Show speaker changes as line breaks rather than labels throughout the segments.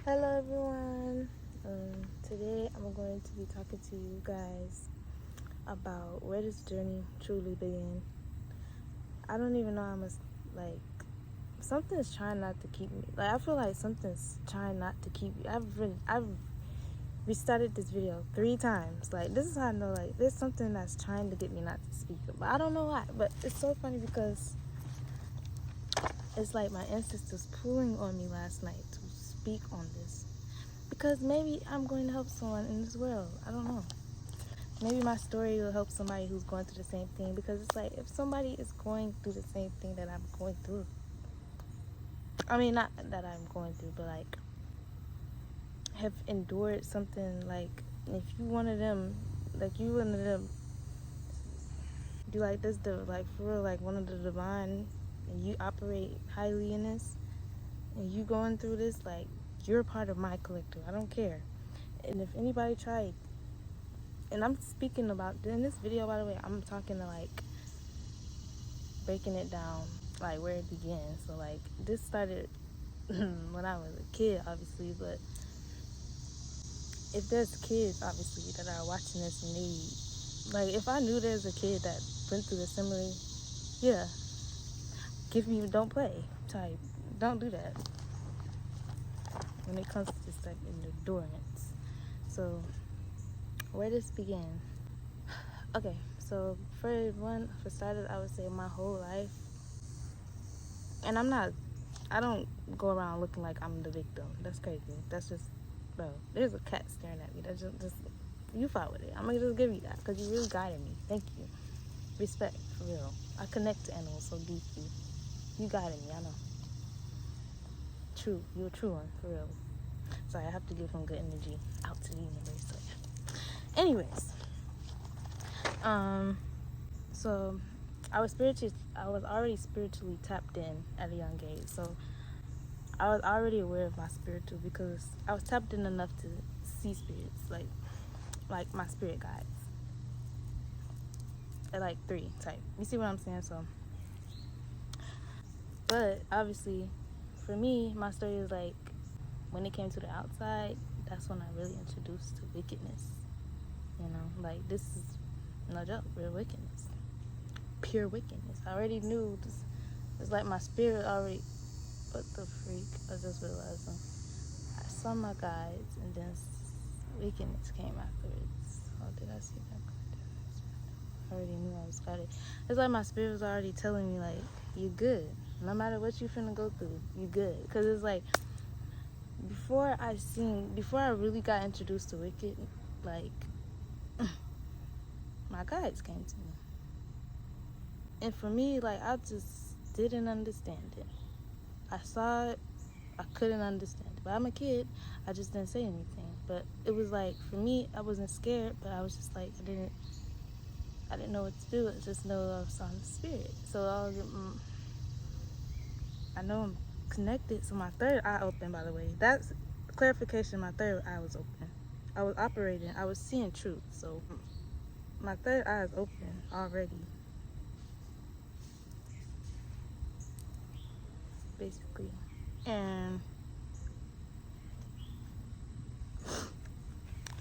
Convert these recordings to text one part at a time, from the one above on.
Hello everyone. Today I'm going to be talking to you guys about where this journey truly began. I don't even know how much, like, something's trying not to keep me. Like, I feel like something's trying not to keep me. I've restarted this video 3 times. Like, this is how I know, like, there's something that's trying to get me not to speak. But I don't know why. But it's so funny because it's like my ancestors pulling on me last night to speak on this. Because maybe I'm going to help someone in this world. I don't know. Maybe my story will help somebody who's going through the same thing. Because it's like, if somebody is going through the same thing that I'm going through. I mean, not that I'm going through, but like, have endured something. Like, if you one of them, like, you one of them, you like this, like, for real, like, one of the divine, and you operate highly in this, and you going through this, like, you're a part of my collective. I don't care. And if anybody tried, and I'm speaking about, in this video, by the way, I'm talking to, like, breaking it down, like, where it began. So, like, this started when I was a kid, obviously, but if there's kids, obviously, that are watching this and they, like, if I knew there's a kid that went through the similar, yeah, give me, don't play type, don't do that when it comes to this type of endurance. So, where this began. Okay, so for starters, I would say my whole life, and I don't go around looking like I'm the victim. That's crazy. That's just, bro, there's a cat staring at me. That's just you fought with it. I'm gonna just give you that because you really guided me. Thank you. Respect, for real. I connect to animals so deeply. You guided me, I know. True, you're a true one, for real. Sorry, I have to give some good energy out to the universe. So yeah. Anyways, so I was already spiritually tapped in at a young age. So I was already aware of my spiritual because I was tapped in enough to see spirits, like my spirit guides. At like 3 type. You see what I'm saying? So, but obviously, for me, my story is like, when it came to the outside, that's when I really introduced to wickedness. You know, like, this is no joke, real wickedness, pure wickedness. I already knew this. It's like my spirit already. What the freak? I just realized I saw my guides, and then wickedness came afterwards. Oh, did I see that? I already knew I was guided. It's like my spirit was already telling me, like, you good. No matter what you finna go through, you good. Because it's like, before I really got introduced to Wicked, like, my guides came to me. And for me, like, I just didn't understand it. I saw it, I couldn't understand it. But I'm a kid, I just didn't say anything. But it was like, for me, I wasn't scared, but I was just like, I didn't know what to do. I just know I was on the spirit. So I know I'm connected. So my third eye open, by the way. That's clarification. My third eye was open. I was operating. I was seeing truth. So my third eye is open already. Basically. And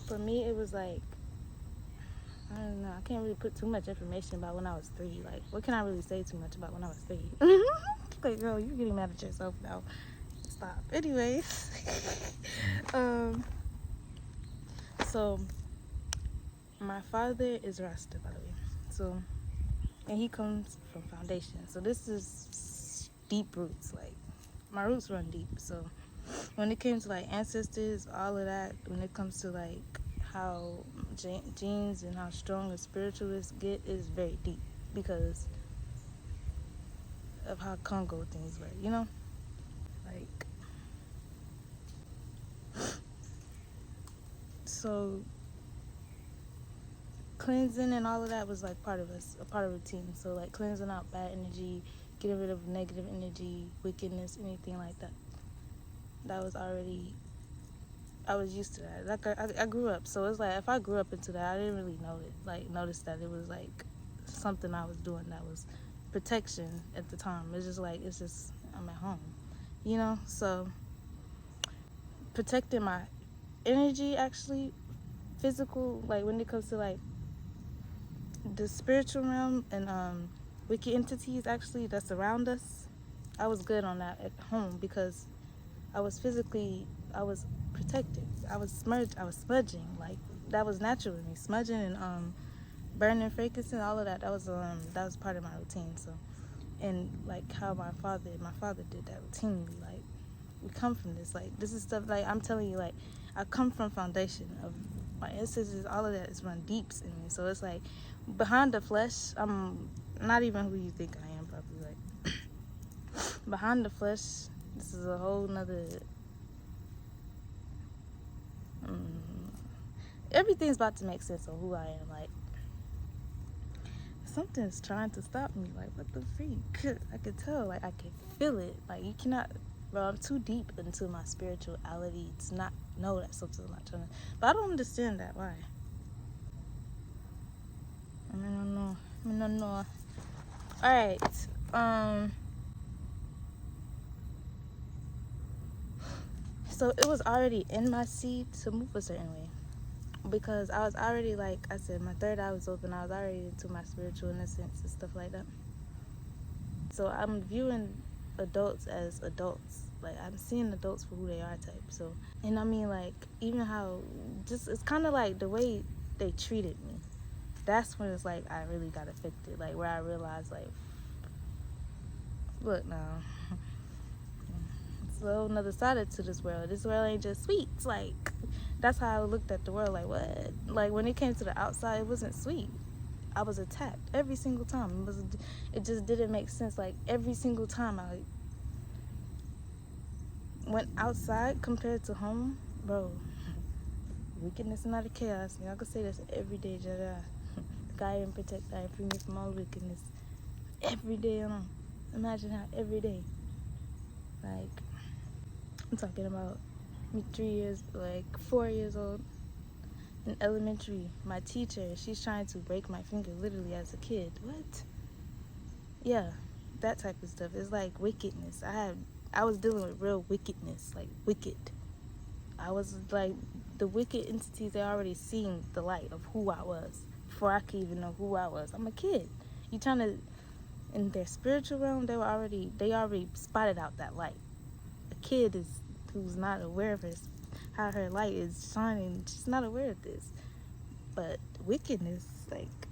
for me, it was like, I don't know. I can't really put too much information about when I was 3. Like, what can I really say too much about when I was 3? Like, girl, you're getting mad at yourself now. Stop. Anyways. So, my father is Rasta, by the way. So, and he comes from foundation. So this is deep roots. Like, my roots run deep. So when it came to like ancestors, all of that, when it comes to like how genes and how strong a spiritualist get, is very deep because of how Congo things were, you know? Like, so cleansing and all of that was like part of us, a part of routine. So like cleansing out bad energy, getting rid of negative energy, wickedness, anything like that. That was already, I was used to that. Like, I grew up, so it's like, if I grew up into that, I didn't really know it. Like, notice that it was like something I was doing that was protection at the time. It's just like, I'm at home, you know? So protecting my energy, actually, physical, like when it comes to like the spiritual realm and wicked entities actually that's around us. I was good on that at home because I was protected. I was smudging, like that was natural in me. Smudging and burning frankincense, all of that. That was part of my routine. So, and like how my father did that routinely. Like we come from this. Like this is stuff. Like I'm telling you, like I come from foundation of my ancestors. All of that is run deeps in me. So it's like behind the flesh, I'm not even who you think I am. Probably like behind the flesh. This is a whole nother. Everything's about to make sense of who I am. Like something's trying to stop me. Like what the freak? I could tell. Like I can feel it. Like you cannot. Bro, I'm too deep into my spirituality to not know that something's not trying to. But I don't understand that. Why? I don't know. All right. So it was already in my seed to move a certain way. Because I was already, like I said, my third eye was open. I was already into my spiritual innocence and stuff like that. So I'm viewing adults as adults. Like I'm seeing adults for who they are type. So, and I mean like even how just it's kind of like the way they treated me. That's when it's like I really got affected. Like where I realized like, look now, it's a whole nother side to this world. This world ain't just sweet. It's like that's how I looked at the world. Like what? Like when it came to the outside, it wasn't sweet. I was attacked every single time. It just didn't make sense. Like every single time I went outside compared to home, bro. Wickedness and not a chaos. Y'all can say this every day, Jada. Guide and protect, guide and free me from all wickedness. Every day, imagine how every day. Like I'm talking about me 4 years old in elementary. My teacher, she's trying to break my finger literally as a kid. What? Yeah, that type of stuff. It's like wickedness. I was dealing with real wickedness, like wicked. I was like the wicked entities. They already seen the light of who I was before I could even know who I was. I'm a kid. You trying to in their spiritual realm? They already spotted out that light. A kid who's not aware of how her light is shining. She's not aware of this. But wickedness, like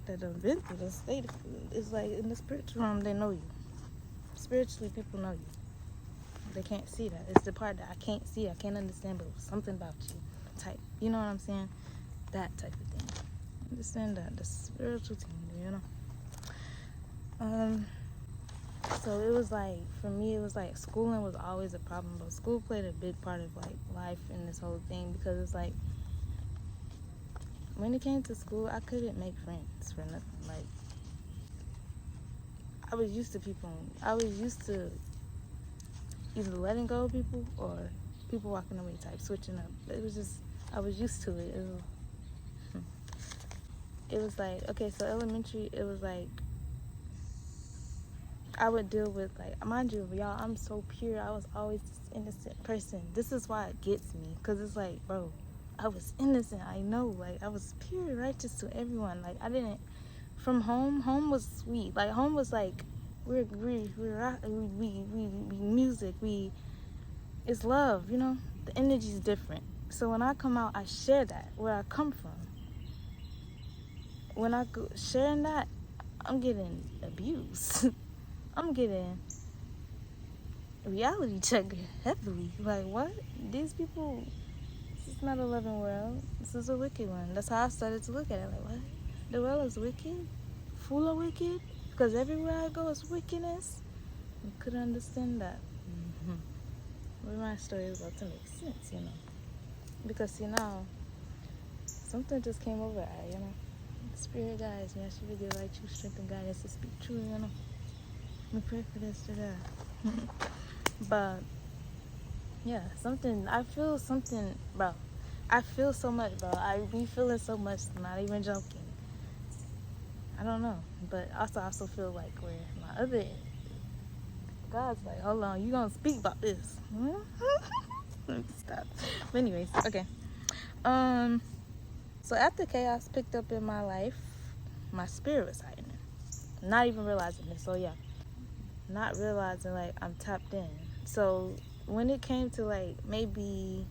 that invented the state, is like in the spiritual realm. They know you. Spiritually, people know you. They can't see that. It's the part that I can't see. I can't understand, but something about you type. You know what I'm saying? That type of thing. Understand that. The spiritual thing, you know? So it was like, for me, it was like schooling was always a problem. But school played a big part of like life in this whole thing. Because it's like, when it came to school, I couldn't make friends for nothing. Like, I was used to people. I was used to either letting go of people or people walking away type, switching up. It was just, I was used to it. It was like, okay, so elementary, it was like, I would deal with, like, mind you, y'all, I'm so pure. I was always this innocent person. This is why it gets me. Because it's like, bro, I was innocent. I know. Like, I was pure, righteous to everyone. Like, I didn't, from home was sweet. Like, home was like, we music, it's love, you know? The energy's different. So when I come out, I share that, where I come from. When I go sharing that, I'm getting abused. I'm getting reality checked heavily. Like, what? These people, this is not a loving world. This is a wicked one. That's how I started to look at it. Like, what? The world is wicked? Full of wicked? Because everywhere I go is wickedness? I couldn't understand that. But my story is about to make sense, you know. Because, see, now, something just came over her, you know. Spirit guides me. I should give like true strength and guidance to speak true, you know. We pray for this to that. But yeah, I feel something, bro. I feel so much, bro. I be feeling so much, not even joking. I don't know. But I also feel like where my other God's like, hold on, you gonna speak about this. But anyways, okay. So after chaos picked up in my life, my spirit was heightened. Not even realizing it. So yeah, not realizing like I'm tapped in. So when it came to like maybe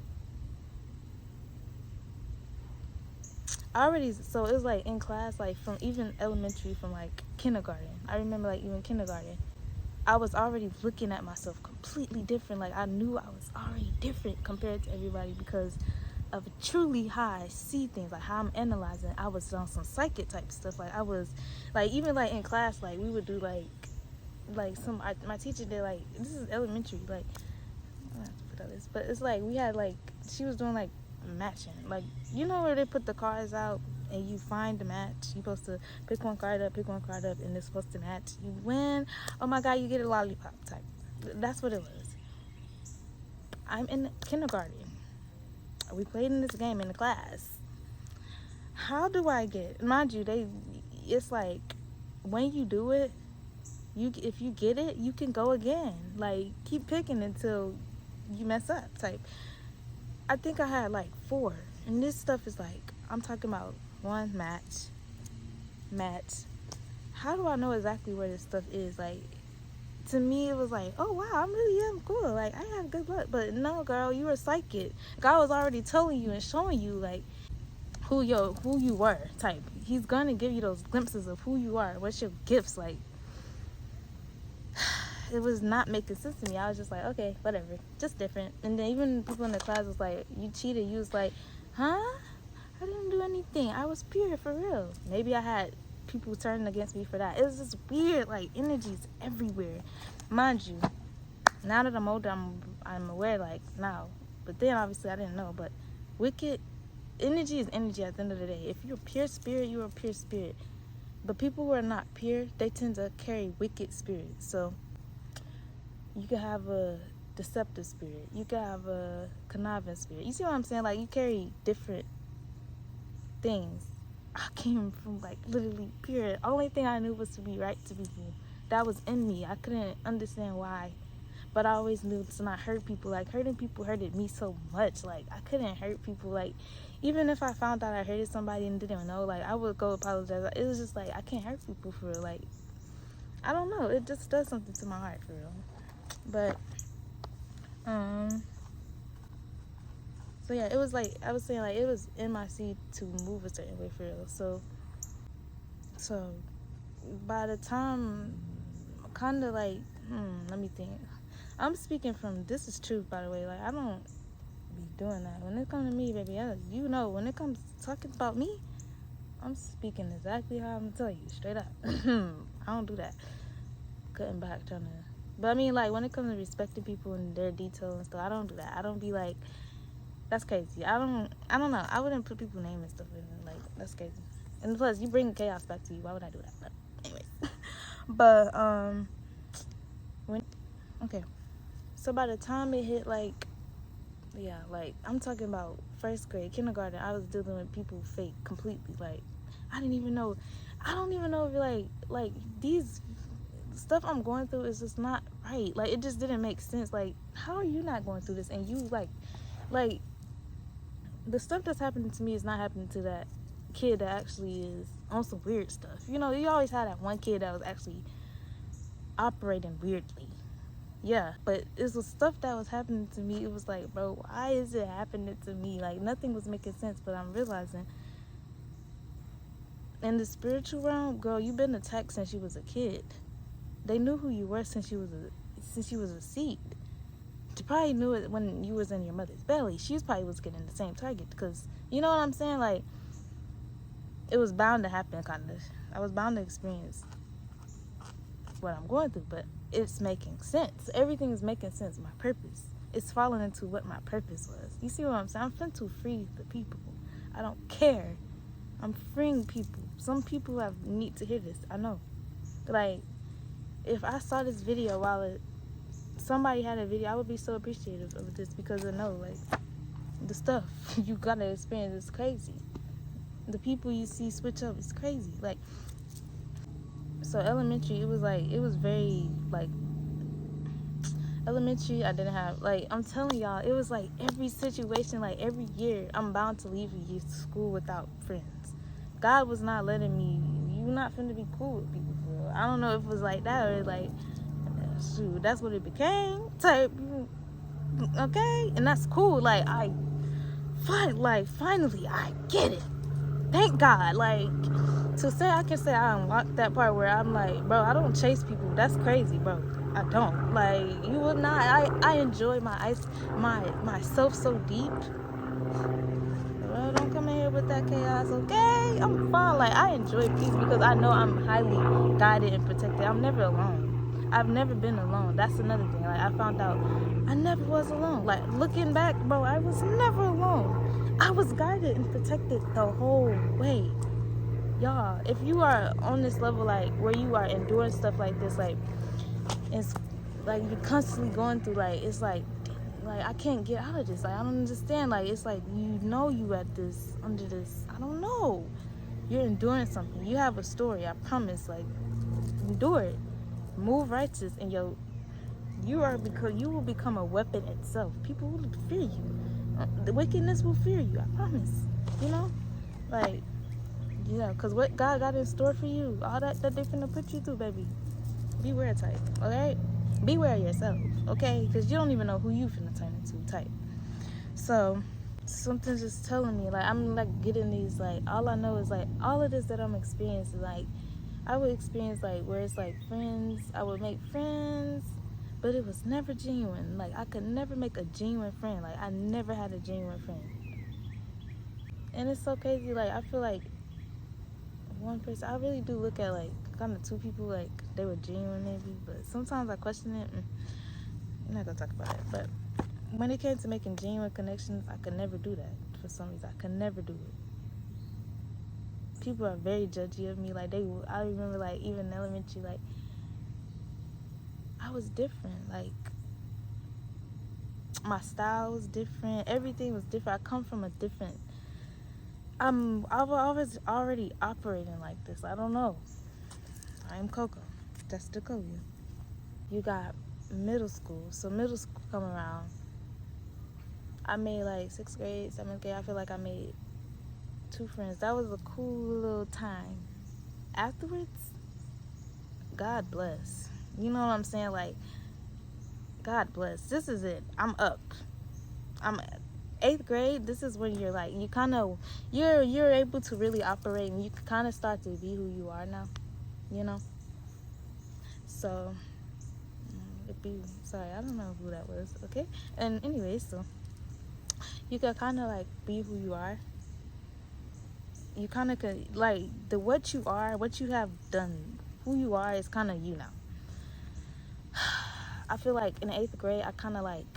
so it was like in class, like from even elementary, from like kindergarten. I remember like even kindergarten, I was already looking at myself completely different. Like I knew I was already different compared to everybody because of truly how I see things, like how I'm analyzing. I was on some psychic type stuff. Like I was, like even like in class, like we would do like my teacher did like, this is elementary, like I don't have to put all this, but it's like we had like, she was doing like matching, like you know where they put the cards out and you find the match. You're supposed to pick one card up, and it's supposed to match. You win. Oh my god, you get a lollipop type. That's what it was. I'm in kindergarten. We played in this game in the class. How do I get? Mind you, it's like when you do it, if you get it, you can go again. Like keep picking until you mess up. Type. I think I had like 4, and this stuff is like, I'm talking about one match. How do I know exactly where this stuff is? Like, to me, it was like, oh wow, I really am cool. Like, I have good luck. But no, girl, you were psychic. God was already telling you and showing you like who you were. Type. He's gonna give you those glimpses of who you are. What's your gifts? Like, it was not making sense to me. I was just like, okay, whatever, just different. And then even people in the class was like, you cheated. You was like, huh? I didn't do anything. I was pure, for real. Maybe I had people turning against me for that. It was just weird, like energies everywhere. Mind you, now that I'm older, I'm aware, like now. But then obviously I didn't know. But wicked energy is energy at the end of the day. If you're a pure spirit, you're a pure spirit. But people who are not pure, they tend to carry wicked spirits. So you could have a deceptive spirit. You could have a conniving spirit. You see what I'm saying? Like, you carry different things. I came from like literally pure. Only thing I knew was to be right to people. That was in me. I couldn't understand why, but I always knew to not hurt people. Like, hurting people hurted me so much. Like, I couldn't hurt people. Like, even if I found out I hurted somebody and didn't know, like, I would go apologize. It was just like, I can't hurt people for real. Like, I don't know. It just does something to my heart for real. But so yeah, it was like, I was saying, like, it was in my seed to move a certain way for real. So by the time, kind of like, let me think. I'm speaking from, this is truth, by the way. Like, I don't be doing that. When it comes to me, baby, you know, when it comes to talking about me, I'm speaking exactly how I'm gonna tell you, straight up. I don't do that. Cutting back, trying to. But I mean, like, when it comes to respecting people and their detail and stuff, I don't do that. I don't be like, that's crazy. I don't know. I wouldn't put people's name and stuff in it. Like, that's crazy. And plus, you bring chaos back to you. Why would I do that? But anyways. But okay. So by the time it hit, like, yeah, like, I'm talking about first grade, kindergarten, I was dealing with people fake completely. Like, I don't even know if like these stuff I'm going through is just not right. Like, it just didn't make sense. Like, how are you not going through this and you like the stuff that's happening to me is not happening to that kid that actually is on some weird stuff. You know, you always had that one kid that was actually operating weirdly. Yeah, but it's the stuff that was happening to me. It was like, bro, why is it happening to me? Like, nothing was making sense, but I'm realizing in the spiritual realm, girl, you've been attacked since you was a kid. They knew who you were since you was a seed. She probably knew it when you was in your mother's belly. She probably was getting the same target because, you know what I'm saying? Like, it was bound to happen, kind of. I was bound to experience what I'm going through, but it's making sense. Everything is making sense. My purpose. It's falling into what my purpose was. You see what I'm saying? I'm finna to free the people. I don't care. I'm freeing people. Some people need to hear this. I know. Like, if I saw this video while somebody had a video, I would be so appreciative of this because I know, like, the stuff you gotta experience is crazy. The people you see switch up is crazy. Like, so elementary, it was very, like, Elementary, I didn't have, like, I'm telling y'all, it was like every situation, like every year, I'm bound to leave school without friends. God was not letting me, you not finna be cool with people, bro. I don't know if it was like that or like, shoot, that's what it became, type, okay? And that's cool, like, finally, I get it. Thank God, like, to say I can say I unlocked that part where I'm like, bro, I don't chase people. That's crazy, bro. I don't. Like, you will not. I enjoy myself so deep. Bro, don't come in here with that chaos, okay? I'm fine. Like, I enjoy peace because I know I'm highly guided and protected. I'm never alone. I've never been alone. That's another thing. Like, I found out I never was alone. Like, looking back, bro, I was never alone. I was guided and protected the whole way. Y'all, if you are on this level, like where you are enduring stuff like this, like it's like you're constantly going through, like it's like I can't get out of this. Like, I don't understand. Like, it's like, you at this, under this, I don't know, you're enduring something. You have a story, I promise. Like, endure it, move righteous, and you will become a weapon itself. People will fear you. The wickedness will fear you, I promise. You know, like, yeah, because what God got in store for you, all that they finna put you through, baby. Beware type, okay? Beware yourself, okay? Because you don't even know who you finna turn into type. So, something's just telling me, like, I'm, like, getting these, like, all I know is, like, all of this that I'm experiencing, like, I would experience, like, where it's, like, friends. I would make friends, but it was never genuine. Like, I could never make a genuine friend. Like, I never had a genuine friend. And it's so crazy, like, I feel like one person, I really do look at, like, kind of two people, like, they were genuine maybe, but sometimes I question it. I'm not gonna talk about it, but when it came to making genuine connections, I could never do that. For some reason, I could never do it. People are very judgy of me. Like, I remember, like, even in elementary, like, I was different. Like, my style was different. Everything was different. I come from a different, I was already operating like this. I don't know. I am Coco. That's Decovia. You got middle school. So middle school come around. I made, like, 6th grade, 7th grade. I feel like I made 2 friends. That was a cool little time. Afterwards, God bless. You know what I'm saying? Like, God bless. This is it. I'm up. I'm 8th grade. This is when you're like, you kind of, you're able to really operate, and you kind of start to be who you are now. You know. So, sorry, I don't know who that was. Okay. And anyways, so you could kind of, like, be who you are. You kind of could, like, what you are, what you have done, who you are is kind of you now. I feel like in 8th grade, I kind of, like,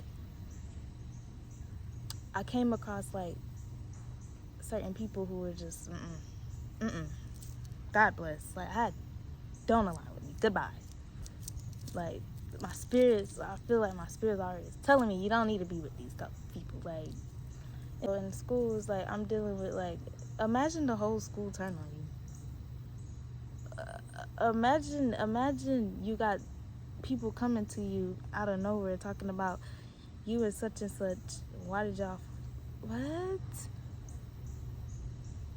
I came across, like, certain people who were just, God bless. Like, don't align with me. Goodbye. Like, my spirits, I feel like my spirits already is telling me you don't need to be with these people. Like, in schools, like, I'm dealing with, like, imagine the whole school turn on you. Imagine you got people coming to you out of nowhere talking about you and such and such. Why did y'all, what?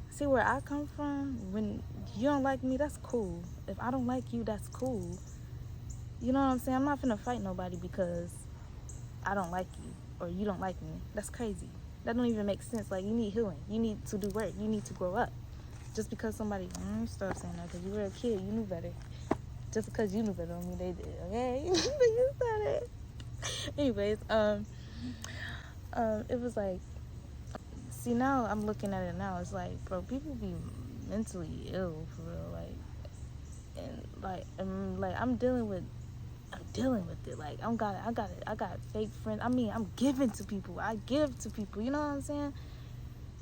See where I come from? When you don't like me, that's cool. If I don't like you, that's cool. You know what I'm saying? I'm not finna fight nobody because I don't like you or you don't like me. That's crazy. That don't even make sense. Like, you need healing. You need to do work. You need to grow up. Just because somebody, stop saying that, because you were a kid, you knew better. Just because you knew better on me, they did, okay? You said it. Anyways, it was like, see, now I'm looking at it now, it's like, bro, people be mentally ill, for real, like, I'm dealing with it, like, I got fake friends. I mean, I'm giving to people, I give to people, you know what I'm saying?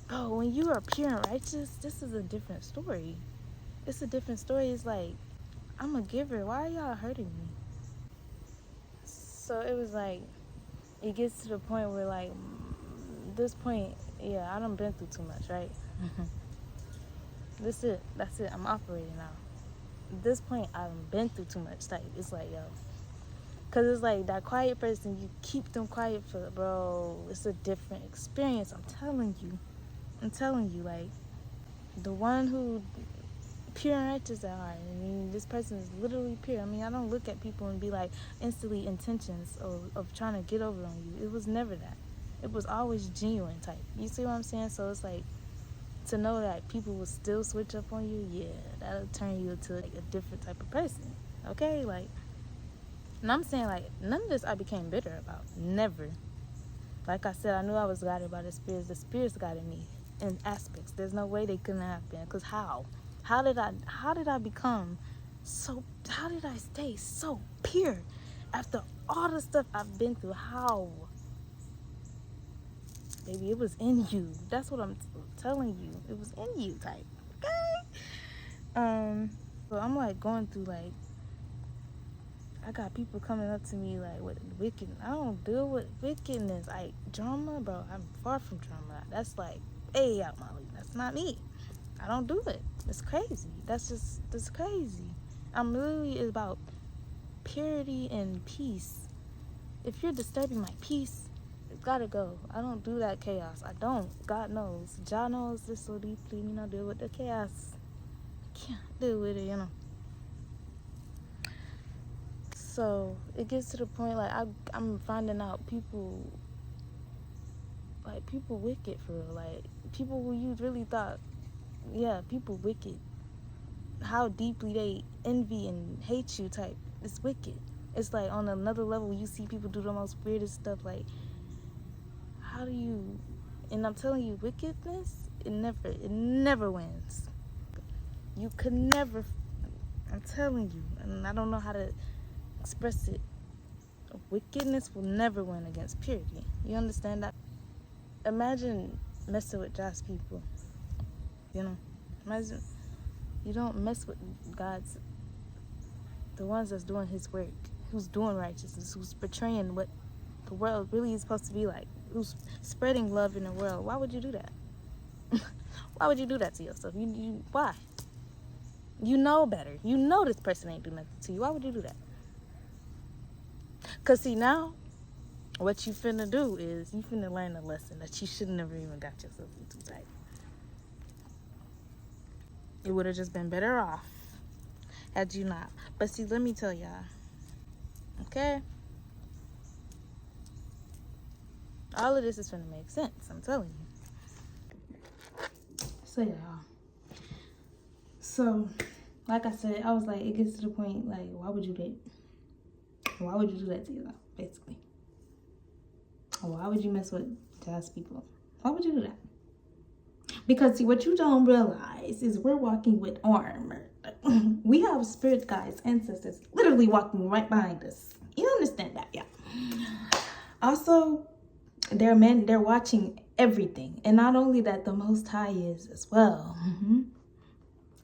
Bro, when you are pure and righteous, this is a different story. It's a different story. It's like, I'm a giver. Why are y'all hurting me? So it was like, it gets to the point where, like, this point, yeah, I done been through too much, right? That's it. I'm operating now. At this point, I done been through too much. Like, it's like, yo, Because it's like that quiet person, you keep them quiet for, bro, it's a different experience. I'm telling you, like, the one who pure and righteous at heart. I mean, this person is literally pure. I mean, I don't look at people and be like instantly intentions of trying to get over on you. It was never that. It was always genuine type. You see what I'm saying? So it's like, to know that people will still switch up on you, yeah, that'll turn you into like a different type of person. Okay? Like, and I'm saying, like, none of this I became bitter about. Never. Like I said, I knew I was guided by the spirits. The spirits guided me in aspects. There's no way they couldn't have been. Because how? How did I become so, how did I stay so pure after all the stuff I've been through? How? Baby, it was in you. That's what I'm telling you. It was in you, type. Okay? So I'm like going through, like, I got people coming up to me like with wicked. I don't deal with wickedness. Like drama, bro. I'm far from drama. That's like way out my league. That's not me. I don't do it. It's crazy. That's crazy. I'm literally about purity and peace. If you're disturbing my peace, it's gotta go. I don't do that chaos. I don't. God knows. Jah knows this so deeply. Me not deal with the chaos. Can't deal with it, you know. So it gets to the point like I'm finding out people wicked for real. Like people who you really thought, yeah, people wicked. How deeply they envy and hate you type. It's wicked. It's like on another level you see people do the most weirdest stuff. Like, how do you? And I'm telling you, wickedness, it never wins. You could never. I'm telling you, and I don't know how to express it. Wickedness will never win against purity. You understand that? Imagine messing with God's people. You know, imagine you don't mess with God's, the ones that's doing His work, who's doing righteousness, who's portraying what the world really is supposed to be like, who's spreading love in the world. Why would you do that? Why would you do that to yourself? Why? You know better. You know this person ain't do nothing to you. Why would you do that? Because see, now, what you finna do is, you finna learn a lesson that you should never even got yourself into type. It would have just been better off had you not. But see, let me tell y'all, okay? All of this is finna make sense, I'm telling you. So y'all, so like I said, I was like, it gets to the point, like, why would you do that to yourself, basically? Why would you mess with God's people? Why would you do that? Because see, what you don't realize is we're walking with armor. We have spirit guides, ancestors, literally walking right behind us. You understand that, yeah? Also, they're watching everything. And not only that, the Most High is as well.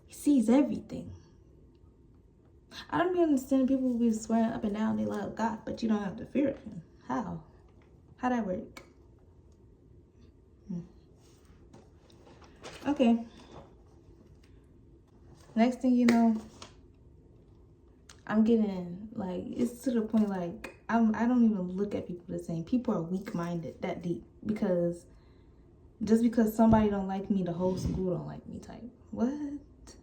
He sees everything. I don't really understand people who be swearing up and down they love God, but you don't have to fear Him. How? How that work? Okay. Next thing you know, I'm getting, like, it's to the point, like, I don't even look at people the same. People are weak-minded that deep. Because just because somebody don't like me, the whole school don't like me type. What?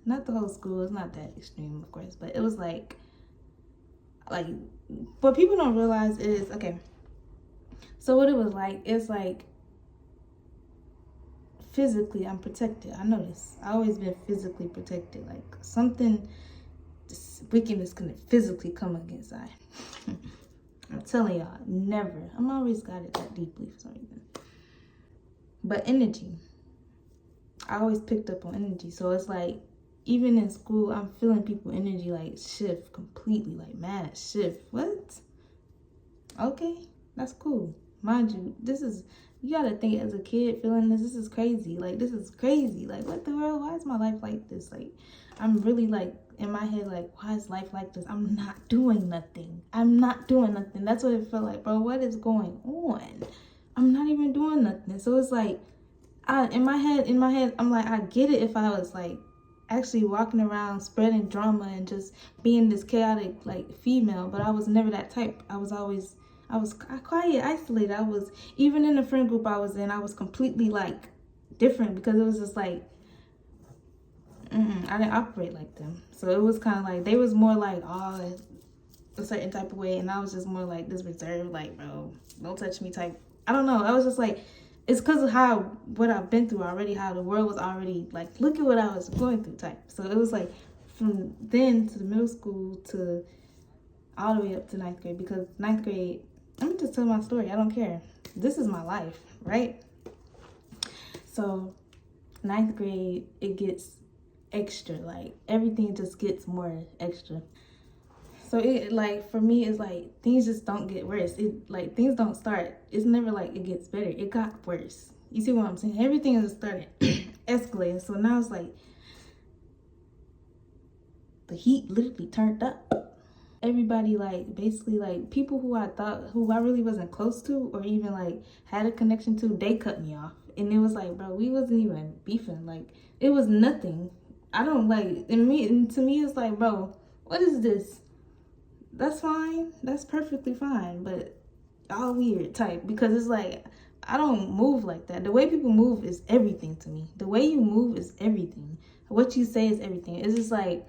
Not the whole school. It's not that extreme, of course. But it was like, what people don't realize is, okay. So what it was like, it's like, physically, I'm protected. I know this. I always been physically protected. Like, something, this wickedness can physically come against I. I'm telling y'all, never. I'm always guided that deeply for some reason. But energy. I always picked up on energy. So it's like, even in school, I'm feeling people energy like shift completely, like mad shift. What? Okay, that's cool. Mind you, you gotta think as a kid feeling this is crazy. Like, this is crazy. Like, what the world? Why is my life like this? Like, I'm really like, in my head, like, why is life like this? I'm not doing nothing. That's what it felt like, bro. What is going on? I'm not even doing nothing. So it's like, in my head, I'm like, I get it if I was like
actually walking around spreading drama and just being this chaotic like female, but I was never that type. I was quiet, isolated. I was, even in the friend group I was in, I was completely like different, because it was just like I didn't operate like them. So it was kind of like they was more like a certain type of way, and I was just more like this reserved, like, bro, don't touch me type. I don't know. I was just like, it's because of what I've been through already, how the world was already like, look at what I was going through type. So it was like from then to the middle school to all the way up to ninth grade, because ninth grade, I'm just telling my story. I don't care. This is my life, right? So ninth grade, it gets extra, like everything just gets more extra. So it, like, for me, it's like things just don't get worse. It, like, things don't start, it's never like it gets better. It got worse. You see what I'm saying? Everything is starting escalating. So now it's like the heat literally turned up. Everybody, like, basically, like, people who I really wasn't close to or even like had a connection to, they cut me off. And it was like, bro, we wasn't even beefing. Like, it was nothing. I don't like, and to me it's like, bro, what is this? That's fine. That's perfectly fine. But all weird type, because it's like, I don't move like that. The way people move is everything to me. The way you move is everything. What you say is everything. It's just like,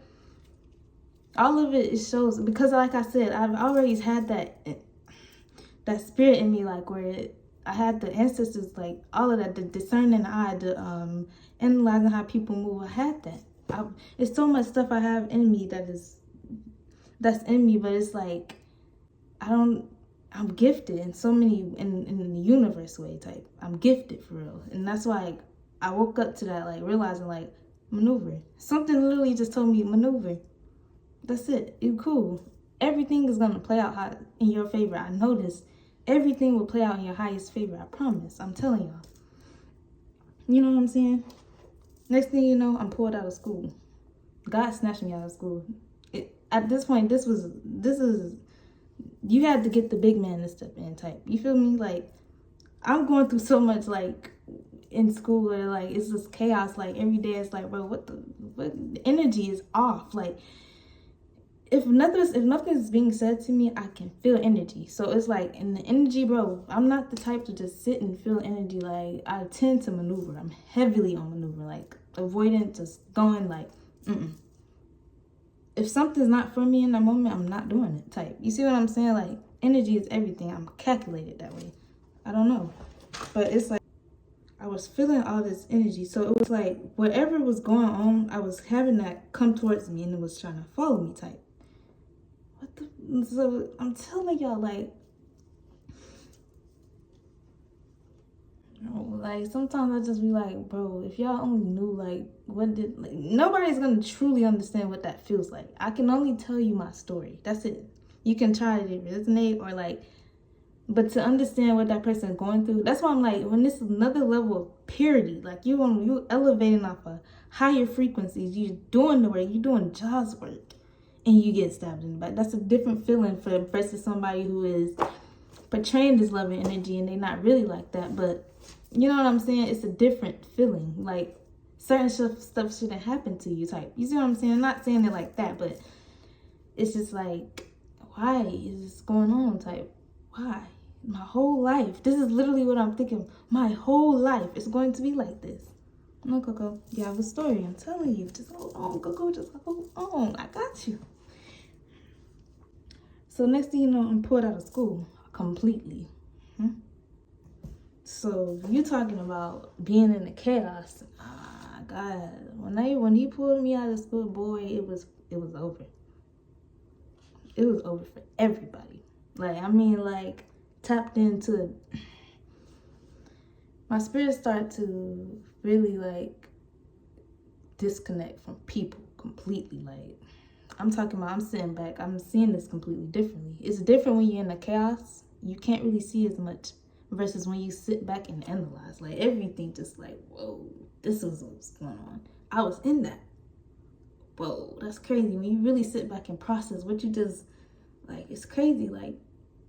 all of it shows, because like I said, I've always had that spirit in me, like where I had the ancestors, like all of that, the discerning eye, the analyzing how people move. I had that. It's so much stuff I have in me that's in me, but it's like I'm gifted in so many, in the universe way type. I'm gifted for real. And that's why I woke up to that, like realizing like, maneuver. Something literally just told me maneuver. That's it. You cool. Everything is gonna play out in your favor. I know this. Everything will play out in your highest favor. I promise. I'm telling y'all. You know what I'm saying? Next thing you know, I'm pulled out of school. God snatched me out of school. At this point, this is, you had to get the big man to step in type. You feel me? Like, I'm going through so much, like, in school, where like it's just chaos. Like every day it's like, bro, what the energy is off. Like, if nothing's being said to me, I can feel energy. So it's like, in the energy, bro, I'm not the type to just sit and feel energy. Like, I tend to maneuver. I'm heavily on maneuver, like avoidant, just going like, If something's not for me in that moment, I'm not doing it type. You see what I'm saying? Like, energy is everything. I'm calculated that way. I don't know. But it's like, I was feeling all this energy. So it was like, whatever was going on, I was having that come towards me, and it was trying to follow me type. So I'm telling y'all, like sometimes I just be like, bro, if y'all only knew, like, nobody's gonna truly understand what that feels like. I can only tell you my story. That's it. You can try to resonate or like, but to understand what that person is going through, that's why I'm like, when this is another level of purity, like you elevating off of higher frequencies, you're doing the work, you're doing Jaws work, and you get stabbed in the back. That's a different feeling versus somebody who is portraying this loving energy and they're not really like that. But you know what I'm saying? It's a different feeling. Like, certain stuff shouldn't happen to you type. You see what I'm saying? I'm not saying it like that, but it's just like, why is this going on type? Why? My whole life. This is literally what I'm thinking. My whole life is going to be like this. No, Coco. You have a story. I'm telling you. Just hold on, Coco. Just hold on. I got you. So next thing you know, I'm pulled out of school completely. So you talking about being in the chaos? God, when he pulled me out of school, boy, it was over. It was over for everybody. Like, I mean, like, tapped into, my spirit started to really like disconnect from people completely. Like, I'm talking about, I'm sitting back, I'm seeing this completely differently. It's different when you're in the chaos. You can't really see as much versus when you sit back and analyze. Like, everything just like, whoa, this is what's going on. I was in that. Whoa, that's crazy. When you really sit back and process what you just, like, it's crazy. Like,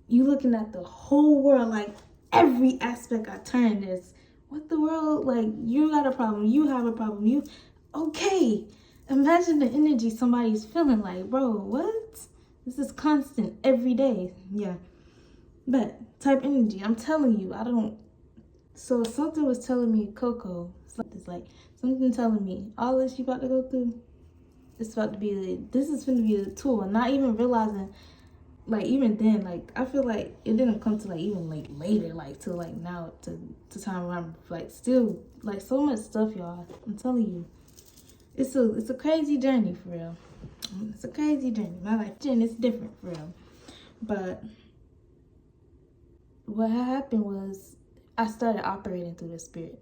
you looking at the whole world, like, every aspect I turn is, what the world, like, you got a problem, you have a problem, okay, imagine the energy somebody's feeling like, bro, what? This is constant every day. Yeah. But type energy, I'm telling you, I don't. So something was telling me, Coco, it's like something telling me all this you about to go through, it's about to be, this is going to be a tool. And not even realizing, like, even then, like, I feel like it didn't come to, like, even, like, later, like, to, like, now, to time where I'm, like, still, like, so much stuff, y'all. I'm telling you. It's a crazy journey, for real. It's a crazy journey. My life journey is different, for real. But what happened was I started operating through the spirit.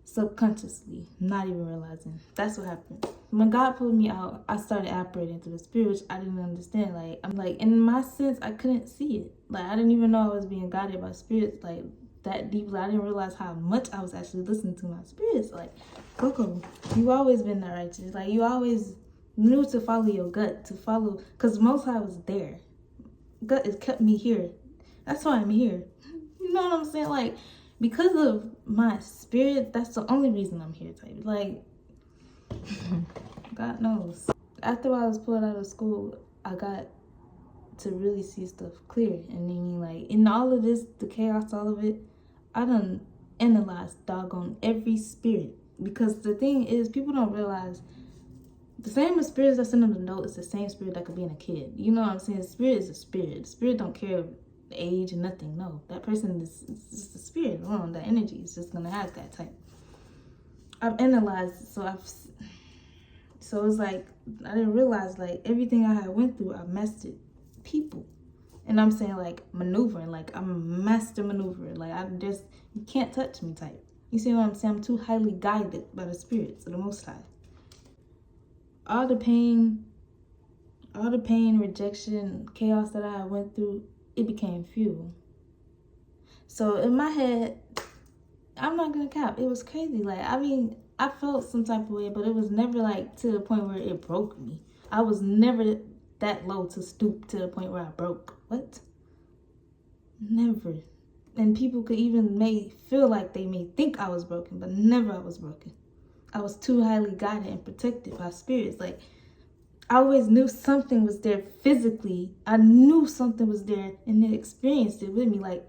Subconsciously, not even realizing. That's what happened. When God pulled me out, I started operating through the spirit, which I didn't understand. Like, I'm like, in my sense, I couldn't see it. Like, I didn't even know I was being guided by spirits, like, that deeply. I didn't realize how much I was actually listening to my spirits. Like, Coco, you always been that righteous. Like, you always knew to follow your gut, to follow, because Most High was there. Gut has kept me here. That's why I'm here. You know what I'm saying? Like, because of my spirit, that's the only reason I'm here, type. Like, God knows. After I was pulled out of school, I got to really see stuff clear. And I mean, like, in all of this, the chaos, all of it, I done analyzed doggone every spirit. Because the thing is, people don't realize the same spirits that's in an adult is the same spirit that could be in a kid. You know what I'm saying? Spirit is a spirit. Spirit don't care age and nothing. No, that person is just a spirit alone. That energy is just gonna have that type. I've analyzed, so it's like I didn't realize, like, everything I had went through, I mastered people. And I'm saying, like, maneuvering, like, I'm a master maneuverer. Like, you can't touch me type. You see what I'm saying? I'm too highly guided by the spirits of the Most High. All the pain, rejection, chaos that I went through, it became fuel. So in my head, I'm not gonna cap, it was crazy. Like, I mean, I felt some type of way, but it was never, like, to the point where it broke me. I was never that low to stoop to the point where I broke. What? Never. And people could even feel like they may think I was broken, but never I was broken. I was too highly guided and protected by spirits. Like, I always knew something was there physically. I knew something was there, and they experienced it with me. Like,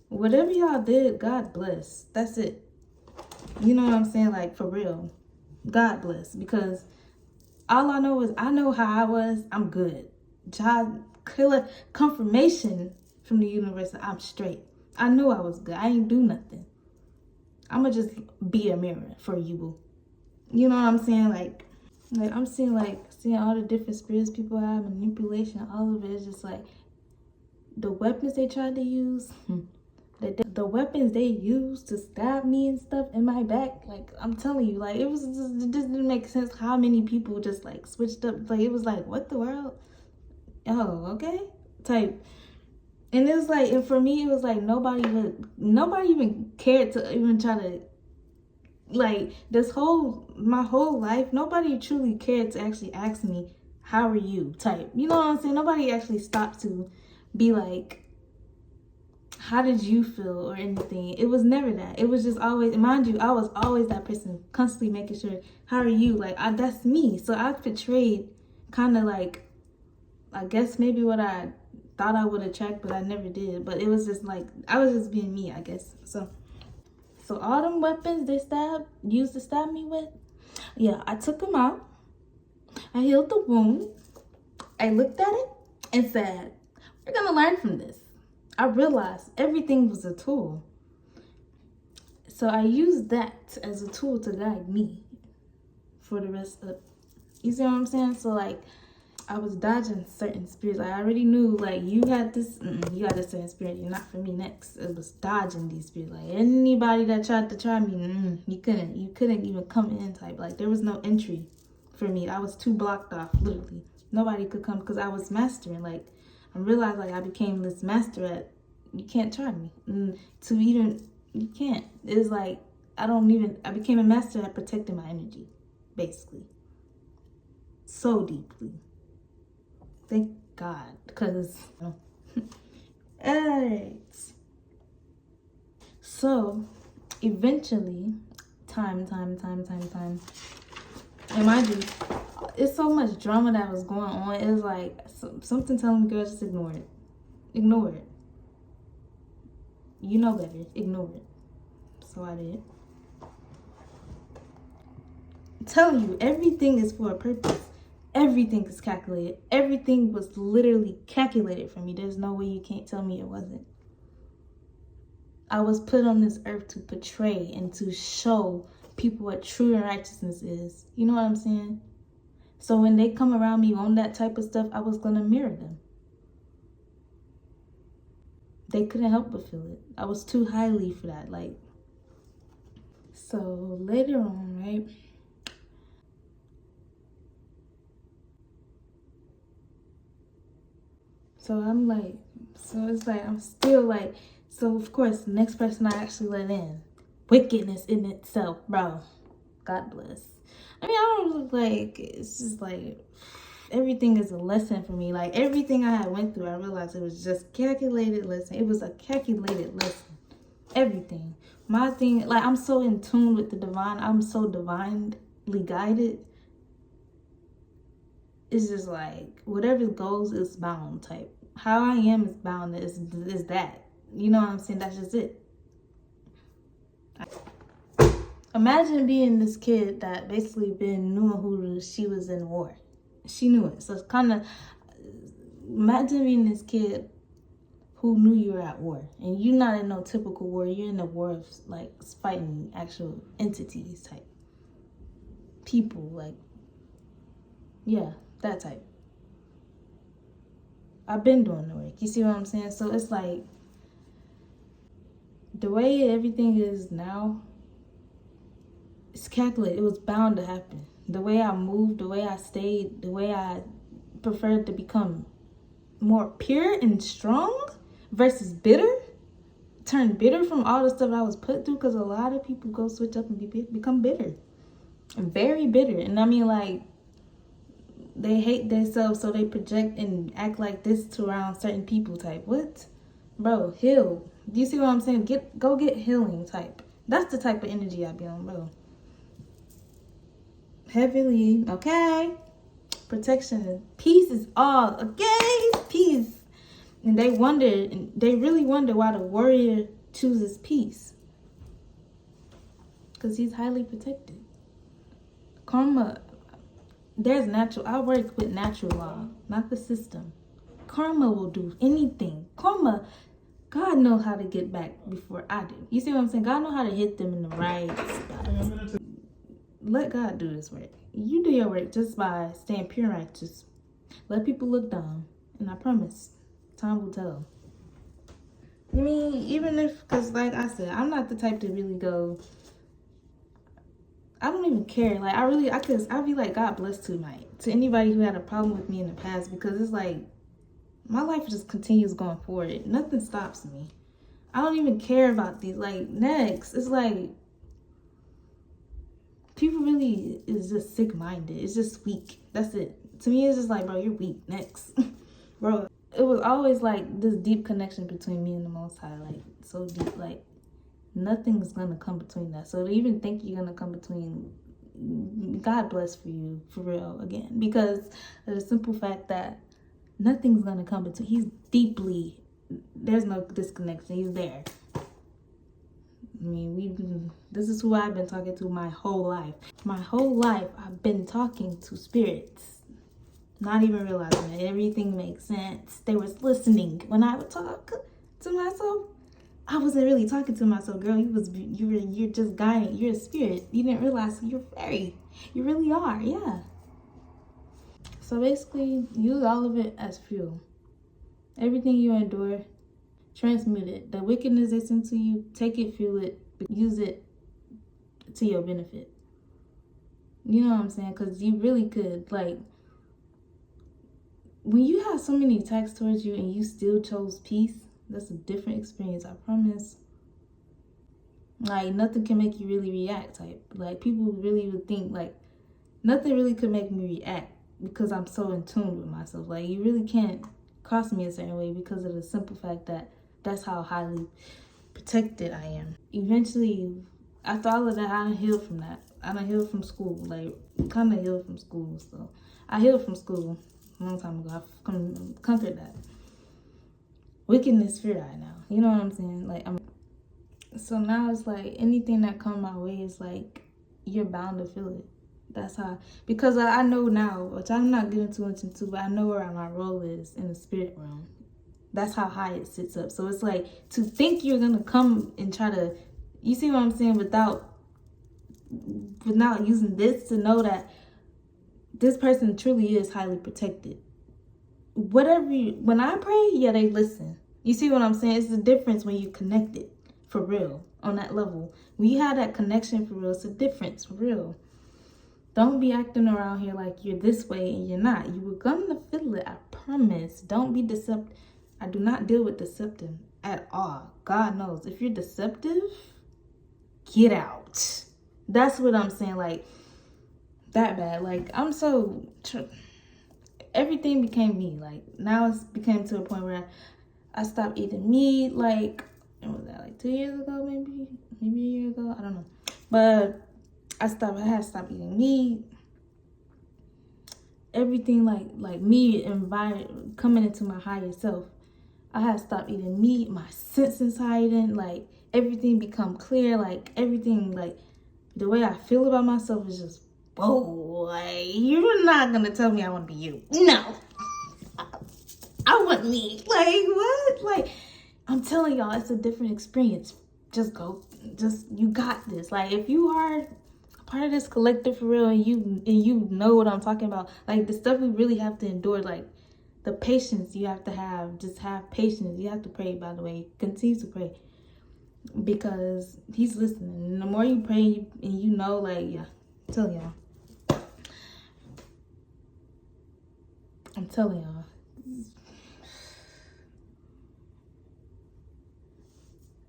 whatever y'all did, God bless. That's it. You know what I'm saying? Like, for real. God bless. Because all I know is I know how I was. I'm good. God, clear confirmation from the universe that I'm straight. I knew I was good. I ain't do nothing. I'ma just be a mirror for you, boo. You know what I'm saying? Like I'm seeing all the different spirits people have, manipulation, all of it is just like the weapons they tried to use, the weapons they used to stab me and stuff in my back. Like, I'm telling you, like, it just didn't make sense how many people just, like, switched up. Like, it was like, what the world? Oh, okay, type. And it was like, and for me, it was like nobody even cared to even try to, like, my whole life, nobody truly cared to actually ask me, how are you, type. You know what I'm saying? Nobody actually stopped to be like, how did you feel or anything? It was never that. It was just always, mind you, I was always that person constantly making sure, how are you? Like, that's me. So I portrayed kind of like, I guess maybe what I thought I would attract, but I never did. But it was just like, I was just being me, I guess. So all them weapons they used to stab me with, yeah, I took them out. I healed the wound. I looked at it and said, we're gonna learn from this. I realized everything was a tool. So I used that as a tool to guide me for the rest of, you see what I'm saying? So, like, I was dodging certain spirits. I already knew, like, you had this certain spirit, you're not for me next. It was dodging these spirits. Like, anybody that tried to try me, you couldn't even come in type. Like, there was no entry for me. I was too blocked off, literally. Nobody could come because I was mastering. Like, I realized, like, I became this master at, you can't try me. You can't. It's like, I became a master at protecting my energy, basically. So deeply. Thank God, because, alright. So, eventually, time, And mind you, it's so much drama that was going on. It was like something telling me, girl, just ignore it. Ignore it. You know better. Ignore it. So I did. I'm telling you, everything is for a purpose. Everything is calculated. Everything was literally calculated for me. There's no way you can't tell me it wasn't. I was put on this earth to portray and to show people what true and righteousness is. You know what I'm saying? So when they come around me on that type of stuff, I was going to mirror them. They couldn't help but feel it. I was too highly for that. Like, so later on, right? So I'm like, so it's like, I'm still like, so of course, the next person I actually let in, wickedness in itself, bro. God bless. I mean, I don't look like, it's just like, everything is a lesson for me. Like, everything I had went through, I realized it was just calculated lesson. It was a calculated lesson. Everything. My thing, like, I'm so in tune with the divine. I'm so divinely guided. It's just like, whatever goes is bound type. How I am is bound is that. You know what I'm saying? That's just it. Imagine being this kid that basically knew who she was in war. She knew it. So it's kind of, imagine being this kid who knew you were at war. And you're not in no typical war. You're in a war of like fighting actual entities type. People, like, yeah, that type. I've been doing the work. You see what I'm saying? So it's like, the way everything is now, it's calculated. It was bound to happen. The way I moved, the way I stayed, the way I preferred to become more pure and strong versus bitter, turned bitter from all the stuff I was put through, because a lot of people go switch up and become bitter. Very bitter. And I mean, like, they hate themselves, so they project and act like this to around certain people type. What? Bro, heal. Do you see what I'm saying? Go get healing type. That's the type of energy I be on, bro. Heavily, okay? Protection and peace is all, okay? Peace. And they really wonder why the warrior chooses peace. Because he's highly protected. Karma, there's natural, I work with natural law, not the system. Karma will do anything. Karma, God knows how to get back before I do. You see what I'm saying? God knows how to hit them in the right spot. Let God do this work. You do your work just by staying pure and righteous. Let people look dumb. And I promise, time will tell. I mean, even if, because like I said, I'm not the type to really go, I don't even care. Like, I'd be like, God bless tonight to anybody who had a problem with me in the past, because it's like, my life just continues going forward. Nothing stops me. I don't even care about these. Like, next, it's like, people really is just sick-minded. It's just weak. That's it. To me, it's just like, bro, you're weak. Next. Bro, it was always like this deep connection between me and the Most High. Like, so deep. Like, nothing's gonna come between that. So to even think you're gonna come between, God bless for you, for real, again. Because of the simple fact that nothing's gonna come between. He's deeply, there's no disconnection. He's there. I mean, this is who I've been talking to my whole life. My whole life, I've been talking to spirits. Not even realizing it. Everything makes sense. They was listening. When I would talk to myself, I wasn't really talking to myself, girl. You're just guiding. You're a spirit. You didn't realize you're a fairy. You really are, yeah. So basically, use all of it as fuel. Everything you endure, transmute it. The wickedness that's into you, take it, fuel it, use it to your benefit. You know what I'm saying? Because you really could, like, when you have so many attacks towards you and you still chose peace, that's a different experience, I promise. Like, nothing can make you really react type. Like, people really would think, like, nothing really could make me react because I'm so in tune with myself. Like, you really can't cross me a certain way because of the simple fact that that's how highly protected I am. Eventually, after all of that, I done healed from that. I done healed from school, like kind of healed from school. So I healed from school a long time ago. I've conquered that. Wickedness, fear I now. You know what I'm saying? Like so now it's like anything that come my way is like you're bound to feel it. That's how, because I know now, which I'm not getting too much into, but I know where my role is in the spirit realm. That's how high it sits up. So it's like to think you're gonna come and try to, you see what I'm saying, without using this to know that this person truly is highly protected. When I pray, yeah, they listen. You see what I'm saying? It's the difference when you connect it for real on that level. When you have that connection for real, it's a difference for real. Don't be acting around here like you're this way and you're not. You were gonna feel it, I promise. Don't be deceptive. I do not deal with deceptive at all. God knows. If you're deceptive, get out. That's what I'm saying. Like, that bad. Like, everything became me. Like, now it's became to a point where I stopped eating meat. Like, when was that? Like 2 years ago, maybe a year ago. I don't know. But I had to stop eating meat. Everything like me coming into my higher self. I had to stop eating meat. My senses heightened. Like everything become clear. Like everything, like the way I feel about myself is just, whoa, like you're not gonna tell me I want to be you. No. I want me. Like what? Like I'm telling y'all, it's a different experience. Just you got this. Like if you are part of this collective for real and you know what I'm talking about, like the stuff we really have to endure, like the patience you have to have, just have patience. You have to pray, by the way. Continue to pray, because he's listening. And the more you pray and you know, like, yeah, I'm telling y'all,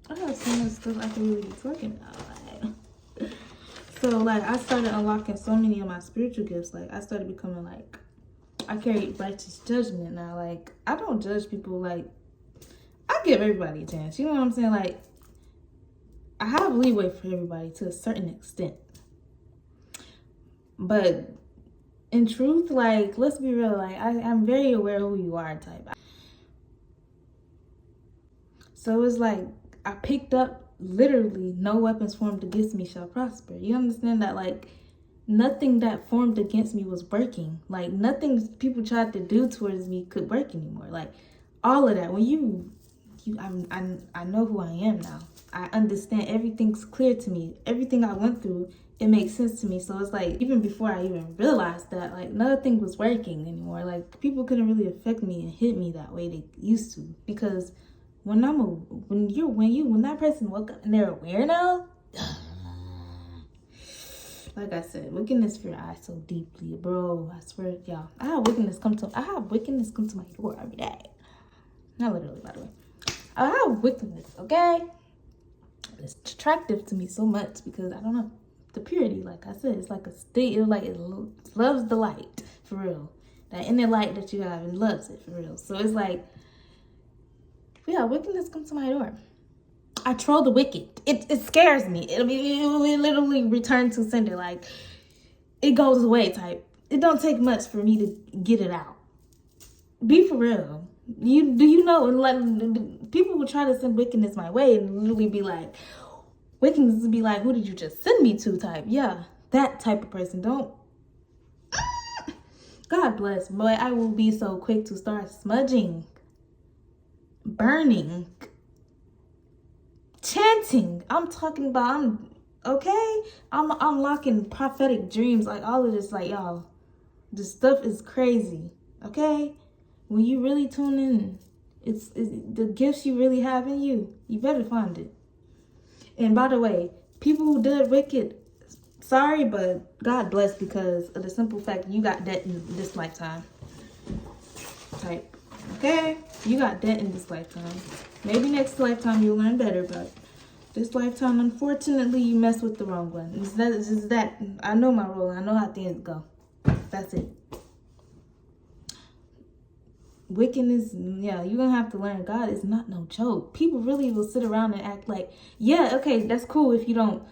I got so much stuff I can really be talking about. Like, so like I started unlocking so many of my spiritual gifts. Like I started becoming like, I carry righteous judgment now. Like I don't judge people. Like I give everybody a chance. You know what I'm saying? Like I have leeway for everybody to a certain extent. But in truth, like let's be real. Like I'm very aware of who you are type. So it's like I picked up literally no weapons formed against me shall prosper. You understand that? Like nothing that formed against me was working. Like nothing people tried to do towards me could work anymore. Like all of that. When I know who I am now. I understand. Everything's clear to me. Everything I went through, it makes sense to me. So it's like even before I even realized that, like nothing was working anymore. Like people couldn't really affect me and hit me that way they used to, because when that person woke up and they're aware now, like I said, wickedness fear I so deeply, bro. I swear, y'all. I have wickedness come to my door every day. Not literally, by the way. I have wickedness, okay? It's attractive to me so much because I don't know, the purity. Like I said, it's like a state. It loves the light for real. That inner light that you have, it loves it for real. So it's like, yeah, wickedness comes to my door. I troll the wicked. It scares me. It literally return to sender. Like it goes away type. It don't take much for me to get it out. Be for real. Do you know? Like people will try to send wickedness my way and literally be like, wickedness will be like, who did you just send me to type? Yeah, that type of person. Don't. God bless, boy. I will be so quick to start smudging, burning, chanting. I'm talking about, I'm unlocking prophetic dreams. Like all of this, like y'all, this stuff is crazy. Okay, when you really tune in, it's the gifts you really have in you. You better find it. And by the way, people who did wicked, sorry, but God bless, because of the simple fact you got that in this lifetime. Type. Okay? You got that in this lifetime. Maybe next lifetime you'll learn better, but this lifetime, unfortunately, you mess with the wrong one. It's just that. I know my role. I know how things go. That's it. wickedness, yeah, you're gonna have to learn God is not no joke. People really will sit around and act like, yeah, okay, that's cool if you don't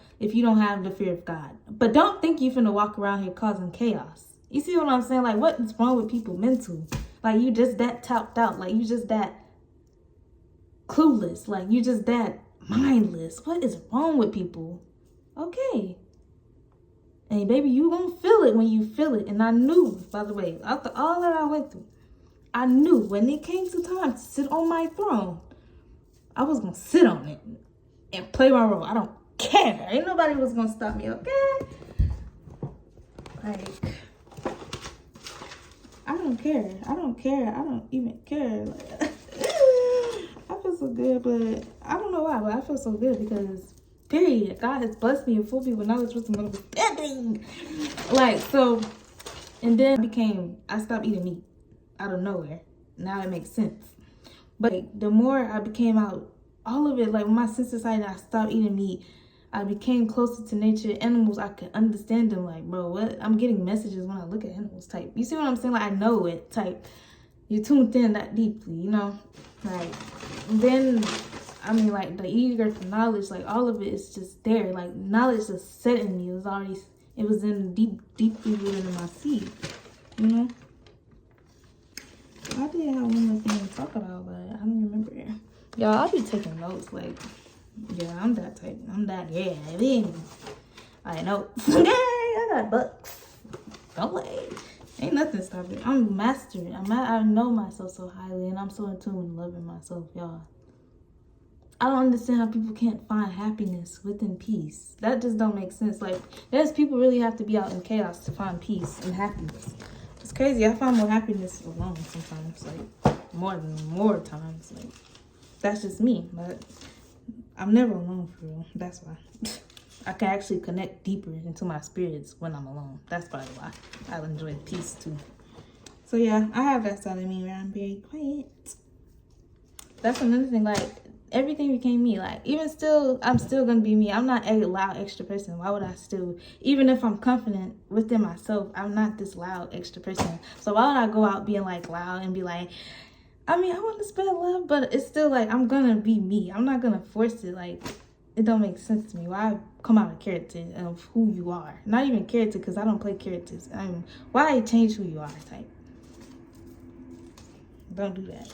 have the fear of God. But don't think you finna walk around here causing chaos. You see what I'm saying? Like, what is wrong with people mental? Like, you just that tapped out. Like, you just that clueless. Like, you just that mindless. What is wrong with people? Okay. And baby, you gonna feel it when you feel it. And I knew, by the way, after all that I went through, I knew when it came to time to sit on my throne, I was gonna sit on it and play my role. I don't care. Ain't nobody was gonna stop me, okay? Like, I don't care. I don't care. I don't even care. Like, I feel so good, but I don't know why, but I feel so good because, period, God has blessed me and filled me with knowledge, wisdom, and understanding. Like, so, and then I stopped eating meat out of nowhere. Now it makes sense. But like, the more I became out, all of it, like when my senses decided I stopped eating meat, I became closer to nature. Animals, I could understand them. Like, bro, what? I'm getting messages when I look at animals type. You see what I'm saying? Like, I know it type. You tuned in that deeply, you know? Like, then, I mean, like, the eager for knowledge, like, all of it is just there. Like, knowledge just set in me. It was in deeply rooted in my seed, you know? I did have one more thing to talk about, but I don't remember. Y'all, I'll be taking notes, like, yeah, I'm that type. I'm that, yeah, I know. I got books. Don't wait. Ain't nothing stopping. I'm mastered. I know myself so highly, and I'm so in tune with loving myself, y'all. I don't understand how people can't find happiness within peace. That just don't make sense. Like, there's people really have to be out in chaos to find peace and happiness. It's crazy. I find more happiness alone sometimes, like more times. Like, that's just me, but I'm never alone for real. That's why. I can actually connect deeper into my spirits when I'm alone. That's probably why I enjoy peace too. So yeah, I have that side of me where I'm very quiet. That's another thing. Like, everything became me. Like, even still, I'm still gonna be me. I'm not a loud extra person. Why would I still, even if I'm confident within myself, I'm not this loud extra person. So why would I go out being like loud and be like, I mean, I want to spread love, but it's still like, I'm gonna be me. I'm not gonna force it. Like, it don't make sense to me. Why come out of character of who you are? Not even character, because I don't play characters. I mean, why change who you are type? Don't do that.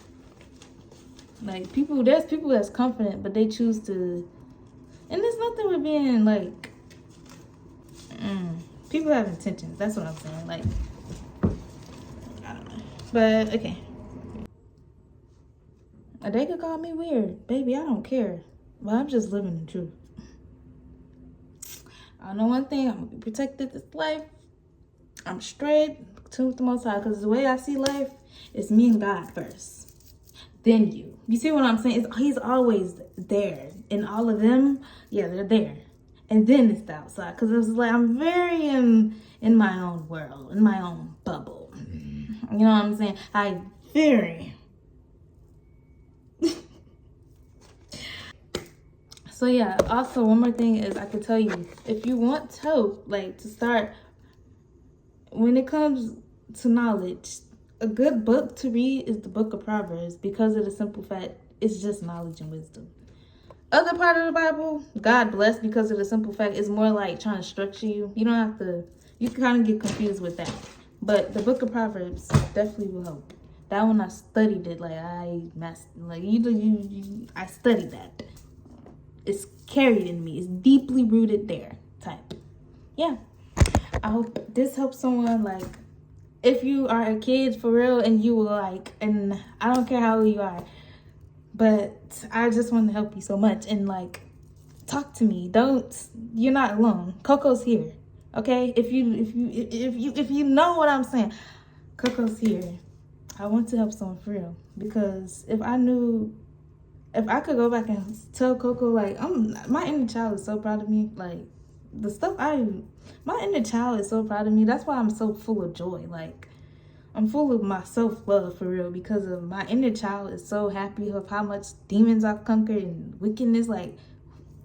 Like, there's people that's confident, but they choose to, and there's nothing with being like, people have intentions. That's what I'm saying. Like, I don't know. But, okay. They could call me weird. Baby, I don't care. But I'm just living the truth. I know one thing. I'm going to be protected this life. I'm straight. Tuned with the Most High. Because the way I see life is me and God first. Then you. You see what I'm saying? He's always there. And all of them, yeah, they're there. And then it's the outside. Because it's like I'm very in my own world. In my own bubble. You know what I'm saying? I very... So yeah, also one more thing is I could tell you, if you want help, like to start, when it comes to knowledge, a good book to read is the book of Proverbs, because of the simple fact it's just knowledge and wisdom. Other part of the Bible, God bless, because of the simple fact it's more like trying to structure you. You don't have to, you can kind of get confused with that. But the book of Proverbs definitely will help. That one I studied it, like I studied that. It's carried in me. It's deeply rooted there type. Yeah. I hope this helps someone. Like, if you are a kid for real and you will like, and I don't care how old you are, but I just want to help you so much. And like, talk to me. You're not alone. Coco's here. Okay? If you know what I'm saying, Coco's here. I want to help someone for real. Because if I could go back and tell Coco, like, my inner child is so proud of me. Like, my inner child is so proud of me. That's why I'm so full of joy. Like, I'm full of my self-love for real, because of my inner child is so happy of how much demons I've conquered and wickedness. Like,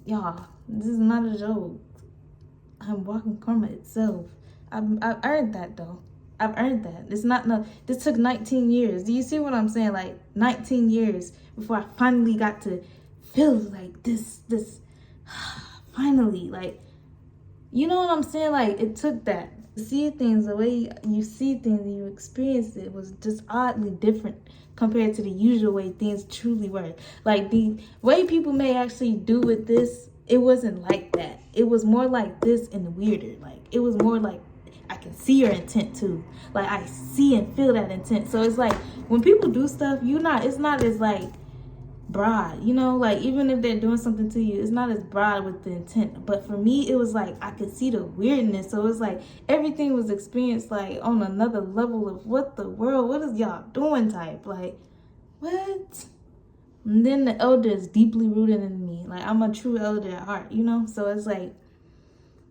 y'all, this is not a joke. I'm walking karma itself. I earned that though. I've earned that. It's not no. This took 19 years. Do you see what I'm saying? Like 19 years before I finally got to feel like this. Finally, like, you know what I'm saying? Like, it took that. See things, the way you see things and you experience it was just oddly different compared to the usual way things truly were. Like, the way people may actually do with this, it wasn't like that. It was more like this and weirder. Like, it was more like, I can see your intent too. Like, I see and feel that intent. So it's like, when people do stuff, it's not as like broad, you know, like even if they're doing something to you, it's not as broad with the intent. But for me, it was like I could see the weirdness. So it's like everything was experienced like on another level of what the world, what is y'all doing type, like what? And then the elder is deeply rooted in me. Like, I'm a true elder at heart, you know. So it's like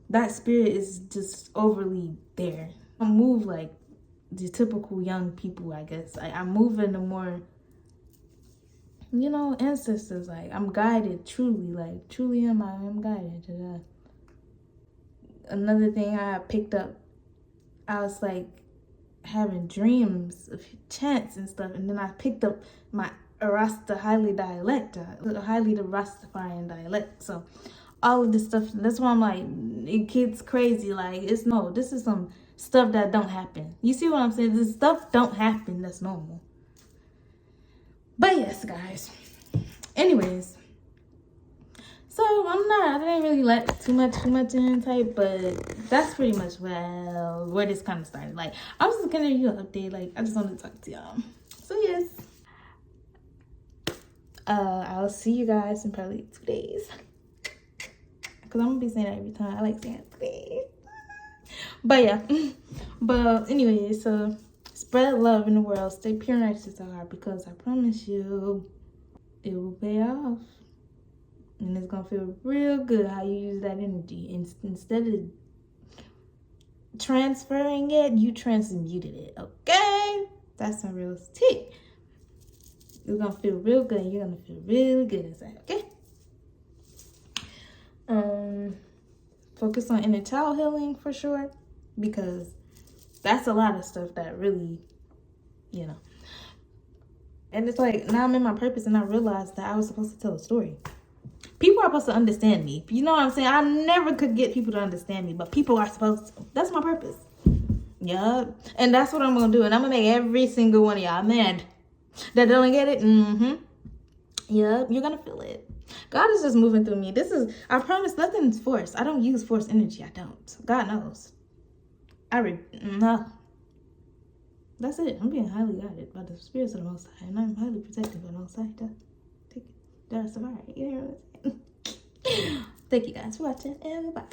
that spirit is just overly there. I move like the typical young people, I guess. I move in a more, you know, ancestors. Like, I'm guided truly, like truly I'm guided. Another thing I picked up, I was like having dreams of chants and stuff, and then I picked up my Arasta highly dialect, highly the Rastafarian dialect. So all of this stuff, that's why I'm like, it gets crazy. Like, this is some stuff that don't happen. You see what I'm saying? This stuff don't happen that's normal. But yes, guys. Anyways, so I didn't really let too much in type, but that's pretty much where this kind of started. Like, I was just gonna give you an update. Like, I just wanted to talk to y'all. So yes, I'll see you guys in probably 2 days, because I'm gonna be saying that every time. I like saying 2 days. But yeah, but anyway, so spread love in the world, stay pure and righteous at heart, because I promise you it will pay off, and it's gonna feel real good how you use that energy. Instead of transferring it, you transmuted it. Okay, that's some real tea. It's gonna feel real good. You're gonna feel really good inside. Okay. Focus on inner child healing for sure, because that's a lot of stuff that really, you know. And it's like, now I'm in my purpose, and I realized that I was supposed to tell a story. People are supposed to understand me. You know what I'm saying? I never could get people to understand me, but people are supposed to. That's my purpose. Yup. And that's what I'm going to do. And I'm going to make every single one of y'all mad that don't get it. Yup. You're going to feel it. God is just moving through me. I promise, nothing's forced. I don't use forced energy. I don't. God knows. No. That's it. I'm being highly guided by the spirits of the Most High, and I'm highly protected by the Most High. That's all right. You know what I'm saying? Thank you guys for watching, and bye.